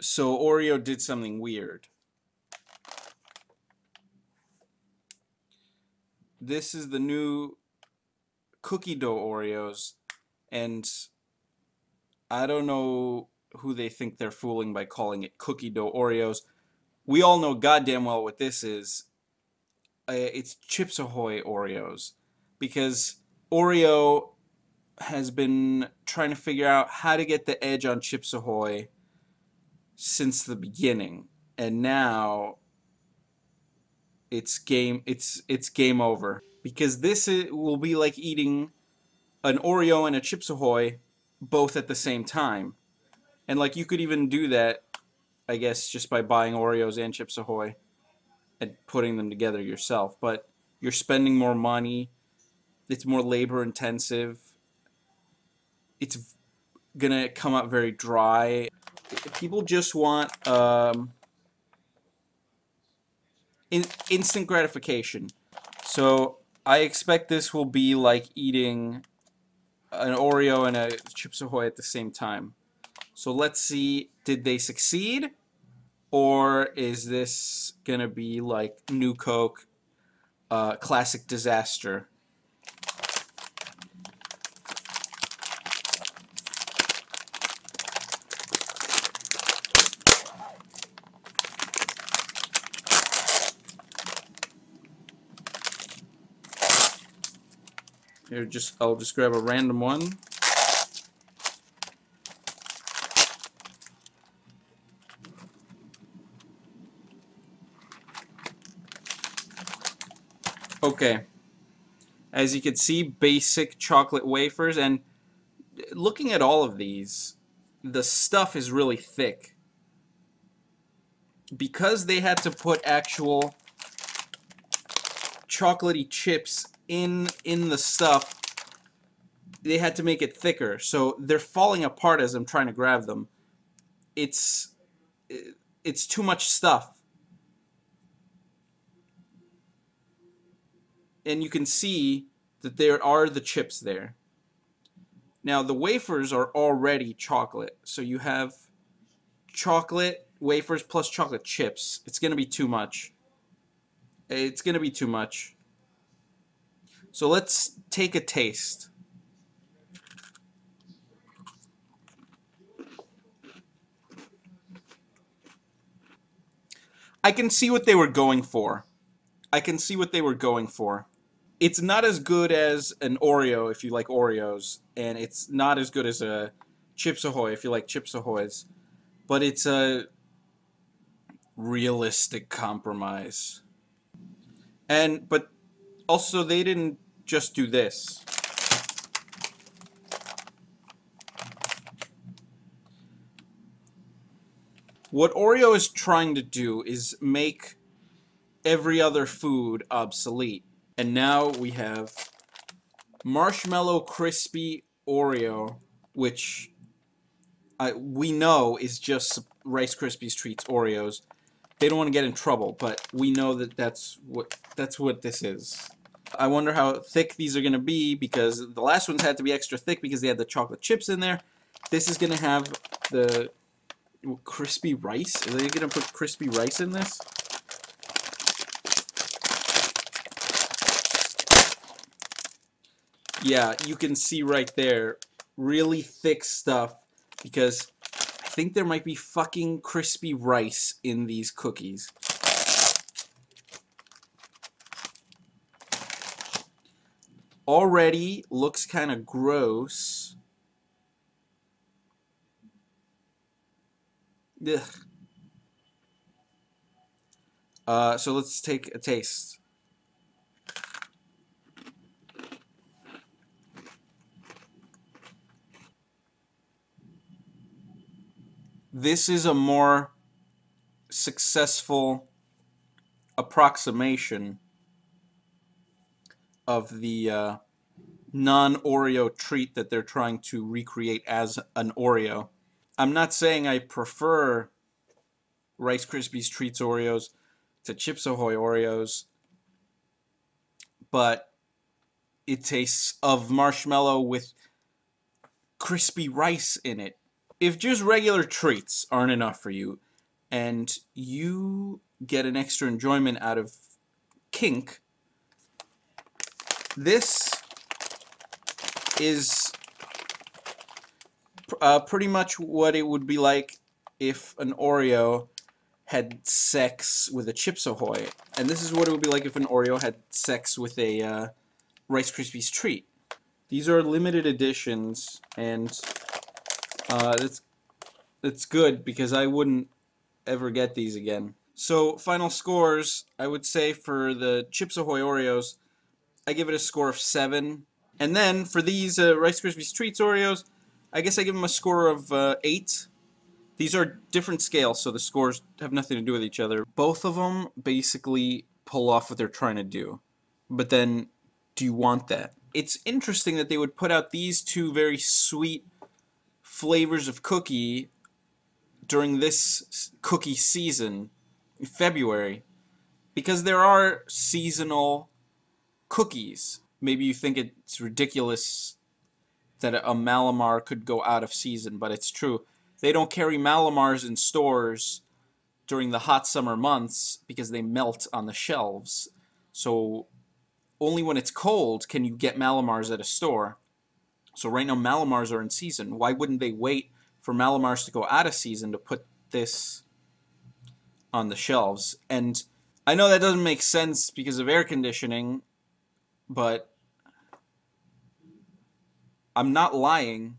So Oreo did something weird. This is the new cookie dough Oreos, and I don't know who they think they're fooling by calling it cookie dough Oreos. We all know goddamn well what this is. It's Chips Ahoy Oreos, because Oreo has been trying to figure out how to get the edge on Chips Ahoy since the beginning, and now it's game over, because will be like eating an Oreo and a Chips Ahoy both at the same time. And like you could even do that, I guess, just by buying Oreos and Chips Ahoy and putting them together yourself, but you're spending more money. It's more labor intensive. It's gonna come out very dry. People just want instant gratification. So I expect this will be like eating an Oreo and a Chips Ahoy at the same time. So let's see, did they succeed? Or is this gonna be like New Coke, classic disaster? Here, I'll just grab a random one. Okay, as you can see, basic chocolate wafers, and looking at all of these, the stuff is really thick. Because they had to put actual chocolatey chips in the stuff, they had to make it thicker, so they're falling apart as I'm trying to grab them. It's too much stuff. And you can see that there are the chips there. Now the wafers are already chocolate, so you have chocolate wafers plus chocolate chips. It's gonna be too much. It's gonna be too much. So let's take a taste. I can see what they were going for. I can see what they were going for. It's not as good as an Oreo if you like Oreos, and it's not as good as a Chips Ahoy if you like Chips Ahoys, but it's a realistic compromise. But also they didn't just do this. What Oreo is trying to do is make every other food obsolete. And now we have Marshmallow Crispy Oreo, which we know is just Rice Krispies Treats Oreos. They don't want to get in trouble, but we know that that's what this is. I wonder how thick these are going to be, because the last ones had to be extra thick because they had the chocolate chips in there. This is going to have the crispy rice. Are they going to put crispy rice in this? Yeah, you can see right there, really thick stuff, because I think there might be fucking crispy rice in these cookies. Already looks kind of gross. Ugh. So let's take a taste. This is a more successful approximation of the non-Oreo treat that they're trying to recreate as an Oreo. I'm not saying I prefer Rice Krispies Treats Oreos to Chips Ahoy Oreos, but it tastes of marshmallow with crispy rice in it. if just regular treats aren't enough for you, and you get an extra enjoyment out of kink, this is pretty much what it would be like if an Oreo had sex with a Chips Ahoy. And this is what it would be like if an Oreo had sex with a Rice Krispies treat. These are limited editions, and it's good because I wouldn't ever get these again. So, final scores, I would say for the Chips Ahoy Oreos, I give it a score of 7. And then for these Rice Krispies Treats Oreos, I guess I give them a score of 8. These are different scales, so the scores have nothing to do with each other. Both of them basically pull off what they're trying to do. But then, do you want that? It's interesting that they would put out these two very sweet flavors of cookie during this cookie season, in February, because there are seasonal cookies. Maybe you think it's ridiculous that a Malamar could go out of season, but it's true. They don't carry Malamars in stores during the hot summer months because they melt on the shelves. So only when it's cold can you get Malamars at a store. So right now Malamars are in season. Why wouldn't they wait for Malamars to go out of season to put this on the shelves? And I know that doesn't make sense because of air conditioning, but I'm not lying.